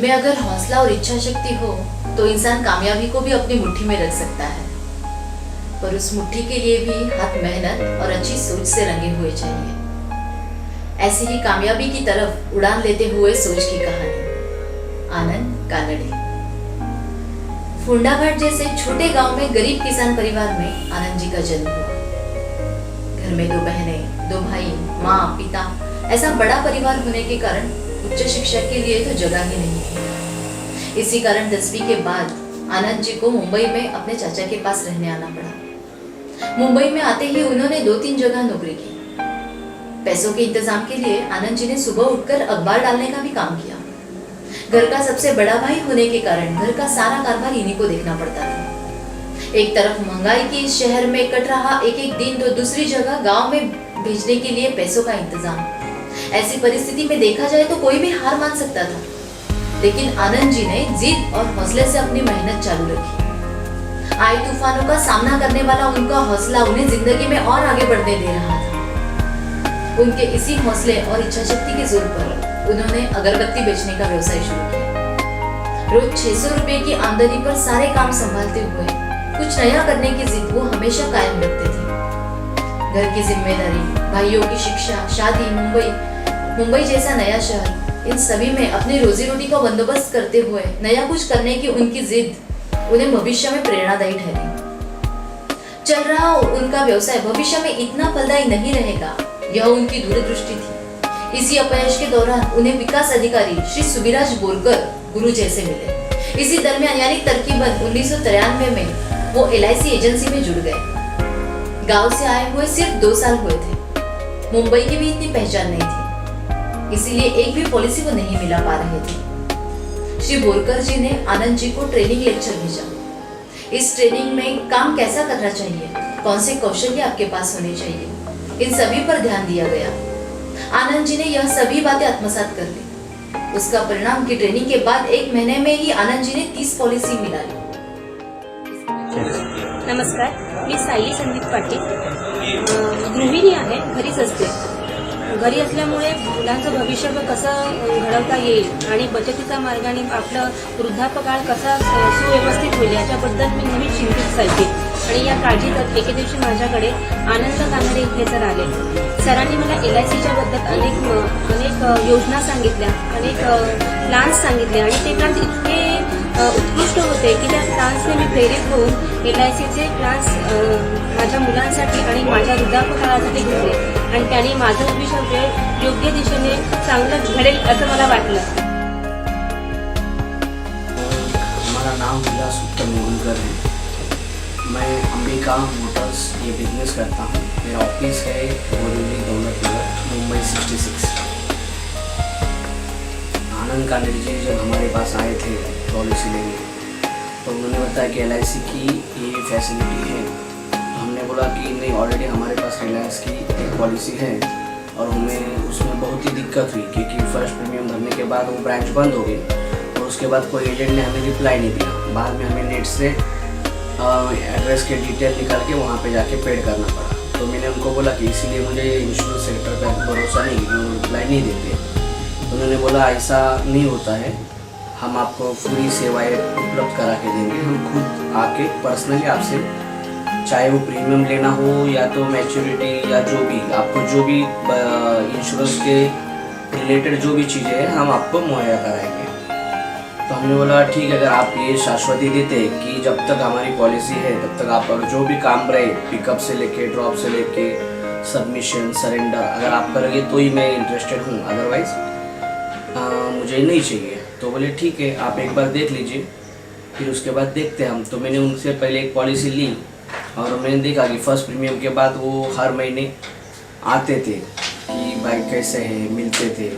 में अगर हौसला और इच्छा शक्ति हो तो इंसान कामयाबी को भी अपनी मुट्ठी में रख सकता है, पर उस मुट्ठी के लिए भी हाथ मेहनत और अच्छी सोच से रंगे हुए चाहिए। ऐसी ही कामयाबी की तरफ उड़ान लेते हुए सोच की कहानी। आनंद कानड़े। फुंडाघाट जैसे छोटे गांव में गरीब किसान परिवार में आनंद जी का जन्म हुआ। घर में 2 बहनें, 2 भाई, माँ, पिता, ऐसा बड़ा परिवार होने के कारण उच्च शिक्षा के लिए तो जगह ही नहीं थी। इसी कारण 10वीं के बाद आनंद जी को मुंबई में अपने चाचा के पास रहने आना पड़ा। मुंबई में आते ही उन्होंने 2-3 जगह नौकरी की। पैसों के इंतजाम के लिए आनंद जी ने सुबह उठकर अखबार डालने का भी काम किया। घर का सबसे बड़ा भाई होने के कारण घर का सारा कारभार इन्हीं को देखना पड़ता था। एक तरफ महंगाई के इस शहर में कट रहा एक दिन, तो दूसरी जगह गांव में भेजने के लिए पैसों का इंतजाम। ऐसी परिस्थिति में देखा जाए तो कोई भी हार मान सकता था, लेकिन आनंद जी ने जिद और हौसले से अपनी मेहनत चालू रखी। आए तूफानों का सामना करने वाला उनका हौसला उन्हें जिंदगी में और आगे बढ़ने दे रहा था। उनके इसी हौसले और इच्छा शक्ति के जोर पर उन्होंने अगरबत्ती बेचने का व्यवसाय शुरू किया। रोज 600 रुपए की आमदनी पर सारे काम संभालते हुए कुछ नया करने की जिद वो हमेशा कायम रखते थे। घर की जिम्मेदारी, भाइयों की शिक्षा, शादी, मुंबई जैसा नया शहर, इन सभी में अपनी रोजी रोटी का बंदोबस्त करते हुए नया कुछ करने की उनकी जिद उन्हें भविष्य में प्रेरणादायी ठहरी। चल रहा उनका व्यवसाय भविष्य में इतना फलदायी नहीं रहेगा, यह उनकी दूरदृष्टि थी। इसी अपयश के दौरान उन्हें विकास अधिकारी श्री सुबिराज बोरकर गुरु जैसे मिले। इसी दरमियान यानी तरकीबन 1993 में वो LIC एजेंसी में जुड़ गए। गांव से आए हुए सिर्फ 2 साल हुए थे। मुंबई की भी इतनी पहचान नहीं थी, इसीलिए एक भी पॉलिसी वो नहीं मिला पा रहे थे। श्री बोरकर जी ने आनंद जी को ट्रेनिंग लेक्चर भेजा। इस ट्रेनिंग में काम कैसा करना चाहिए, कौन से कौशल्य आपके पास होने चाहिए, इन सभी पर ध्यान दिया गया। आनंद जी ने यह सभी बातें आत्मसात कर ली। उसका परिणाम की ट्रेनिंग के बाद 1 महीने में ही आनंद जी ने 30 पॉलिसी मिला ली। नमस्कार, मी सायली संदीप पाटील, गृहिणी आहे, घरीच असते। घरी असल्यामुळे मुलांचं भविष्य कसं घडवता येईल आणि बचतीच्या मार्गाने आपलं वृद्धापकाळ कसा सुव्यवस्थित होईल याच्याबद्दल मी नेहमी चिंतित असायचे। आणि या काळजीत एके दिवशी माझ्याकडे आनंद कानडे हे सर आले। सरांनी मला LICच्या बद्दल अनेक योजना सांगितल्या, अनेक प्लान्स सांगितले आणि ते प्लान्स इतके उत्कृष्ट होते की त्या प्लान्सने मी प्रेरित होऊन LICचे प्लान्स माझ्या मुलांसाठी आणि माझ्या वृद्धापकाळासाठी घेतले आणि त्यांनी माझं भविष्य योग्य दिशेने चांगलं घडेल असं मला वाटलं। हमारा नाम विलास उत्तम मोहनकर है। मैं अंबिका मोटर्स ये बिजनेस करता हूँ। मेरा ऑफिस है बोरीवली दौलत नगर, मुंबई 66। आनंद कानड़े जी जब हमारे पास आए थे पॉलिसी लेने, तो उन्होंने बताया कि LIC की ये फैसिलिटी है। तो हमने बोला कि नहीं, ऑलरेडी हमारे पास रिलायंस की एक पॉलिसी है और हमें उसमें बहुत ही दिक्कत हुई क्योंकि फर्स्ट प्रीमियम भरने के बाद वो ब्रांच बंद हो गई और उसके बाद कोई एजेंट ने हमें रिप्लाई नहीं दिया। बाद में हमें नेट से एड्रेस के डिटेल निकाल के वहाँ पे जाके पेड करना पड़ा। तो मैंने उनको बोला कि इसीलिए मुझे इंश्योरेंस सेक्टर पर भरोसा नहीं, क्योंकि रिप्लाई नहीं देते। तो उन्होंने बोला ऐसा नहीं होता है, हम आपको पूरी सेवाएं उपलब्ध करा के देंगे। हम खुद आके पर्सनली आपसे, चाहे वो प्रीमियम लेना हो या तो मैच्योरिटी या जो भी आपको जो भी इंश्योरेंस के रिलेटेड जो भी चीज़ें हैं हम आपको मुहैया कराएंगे। तो हमने बोला ठीक है, अगर आप ये शाश्वती देते कि जब तक हमारी पॉलिसी है तब तक आप जो भी काम रहे, पिकअप से लेके ड्रॉप से लेके सबमिशन सरेंडर, अगर आप करोगे तो ही मैं इंटरेस्टेड हूँ, अदरवाइज़ मुझे नहीं चाहिए। तो बोले ठीक है, आप एक बार देख लीजिए, फिर उसके बाद देखते हैं हम। तो मैंने उनसे पहले एक पॉलिसी ली और मैंने देखा कि फर्स्ट प्रीमियम के बाद वो हर महीने आते थे कि भाई कैसे है, मिलते थे।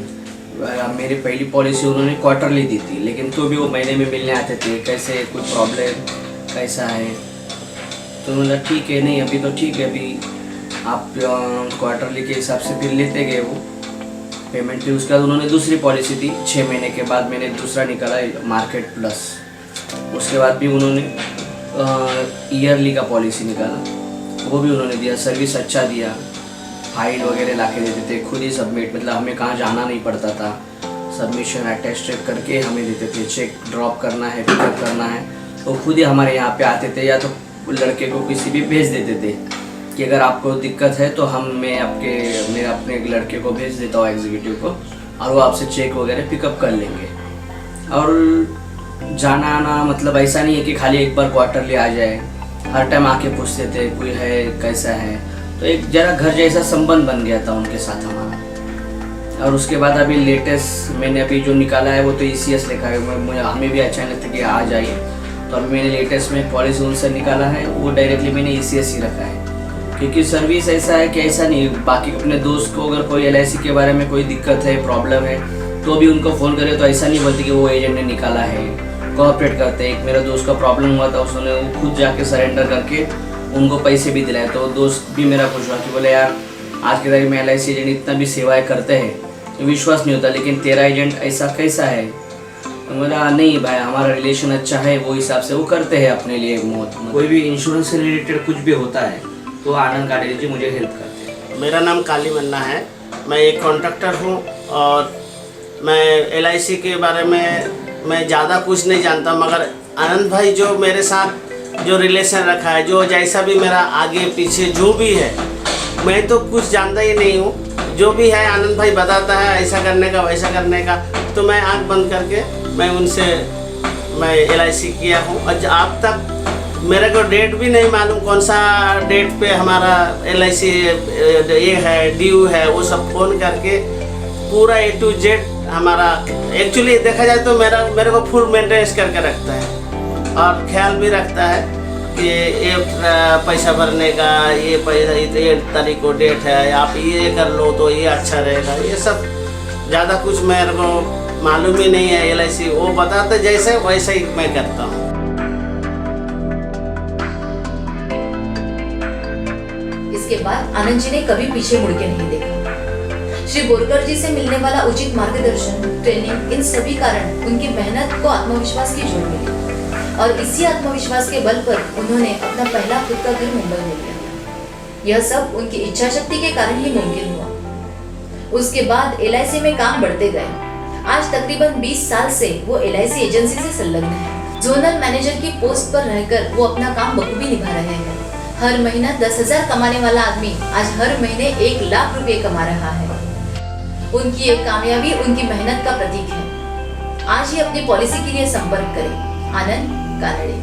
मेरी पहली पॉलिसी उन्होंने क्वार्टरली दी थी, लेकिन तो भी वो महीने में मिलने आते थे, कैसे, कुछ प्रॉब्लम कैसा है। तो उन्होंने ठीक है, नहीं अभी तो ठीक है, अभी आप क्वार्टरली के हिसाब से फिर लेते गए वो पेमेंट। फिर उसके बाद उन्होंने दूसरी पॉलिसी दी, 6 महीने के बाद मैंने दूसरा निकाला मार्केट प्लस। उसके बाद भी उन्होंने ईयरली का पॉलिसी निकाला, वो भी उन्होंने दिया, सर्विस अच्छा दिया, फाइल वगैरह ला के देते थे, खुद ही सबमिट, मतलब हमें कहाँ जाना नहीं पड़ता था, सबमिशन अटेस्टेड करके हमें देते थे। चेक ड्रॉप करना है, पिकअप करना है, तो खुद ही हमारे यहाँ पे आते थे, या तो लड़के को किसी भी भेज देते थे कि अगर आपको दिक्कत है तो मैं अपने लड़के को भेज देता हूँ एग्जीक्यूटिव को, और वो आपसे चेक वगैरह पिकअप कर लेंगे। और जाना आना मतलब ऐसा नहीं है कि खाली एक बार क्वार्टरली आ जाए, हर टाइम आके पूछते थे कोई है, कैसा है, तो एक जरा घर जैसा संबंध बन गया था उनके साथ हमारा। और उसके बाद अभी लेटेस्ट मैंने अभी जो निकाला है वो तो ECS लिखा है, हमें भी अच्छा लगता कि आ जाइए, तो अभी मैंने लेटेस्ट में पॉलिसी उनसे निकाला है, वो डायरेक्टली मैंने ECS ही रखा है। क्योंकि सर्विस ऐसा है कि ऐसा नहीं, बाकी अपने दोस्त को अगर कोई LIC के बारे में कोई दिक्कत है, प्रॉब्लम है, तो भी उनको फ़ोन करे तो ऐसा नहीं बोलते कि वो एजेंट ने निकाला है, कोऑपरेट करते हैं। एक मेरा दोस्त का प्रॉब्लम हुआ था, उसने वो खुद जाके सरेंडर करके उनको पैसे भी दिलाए, तो दोस्त भी मेरा खुश हुआ कि बोले यार आज की तारीख में LIC एजेंट इतना भी सेवाएं करते हैं तो विश्वास नहीं होता, लेकिन तेरा एजेंट ऐसा कैसा है। तो बोला नहीं भाई, हमारा रिलेशन अच्छा है, वो हिसाब से वो करते हैं अपने लिए। कोई भी इंश्योरेंस से रिलेटेड कुछ भी होता है तो आनंद काटेरी जी मुझे हेल्प करते हैं। मेरा नाम काली मन्ना है, मैं एक कॉन्ट्रैक्टर हूँ और मैं LIC के बारे में मैं ज़्यादा कुछ नहीं जानता, मगर आनंद भाई जो मेरे साथ जो रिलेशन रखा है, जो जैसा भी मेरा आगे पीछे जो भी है, मैं तो कुछ जानता ही नहीं हूँ, जो भी है आनंद भाई बताता है ऐसा करने का वैसा करने का, तो मैं आँख बंद करके मैं LIC किया हूँ। और अब तक मेरे को डेट भी नहीं मालूम कौन सा डेट पे हमारा LIC ये है, ड्यू है, वो सब फ़ोन करके पूरा A to Z हमारा एक्चुअली देखा जाए तो मेरे को फुल मेंटेनेंस करके रखता है और ख्याल भी रखता है कि ये पैसा भरने का, ये पैसा ये तारीख को डेट है, आप ये कर लो तो ये अच्छा रहेगा। ये सब ज़्यादा कुछ मेरे को मालूम ही नहीं है। LIC वो बताते जैसे वैसे ही मैं करता हूँ। इसके बाद आनंद जी ने कभी पीछे मुड़ के नहीं देखा। श्री बोरकर जी से मिलने वाला उचित मार्गदर्शन, ट्रेनिंग, इन सभी कारण उनकी मेहनत को आत्मविश्वास की जोड़ मिली और इसी आत्मविश्वास के बल पर उन्होंने अपना पहला खुद का घर मुंबई में लिया। यह सब उनकी इच्छा शक्ति के कारण ही मुमकिन हुआ। उसके बाद LIC में काम बढ़ते गए। आज तकरीबन 20 साल से वो LIC एजेंसी से संलग्न है। जोनल मैनेजर की पोस्ट पर रहकर वो अपना काम बखूबी निभा रहे हैं। हर महीना 10,000 कमाने वाला आदमी आज हर महीने 1 लाख रुपए कमा रहा है। उनकी एक कामयाबी उनकी मेहनत का प्रतीक है। आज ही अपनी पॉलिसी के लिए संपर्क करें। आनंद कानड़े।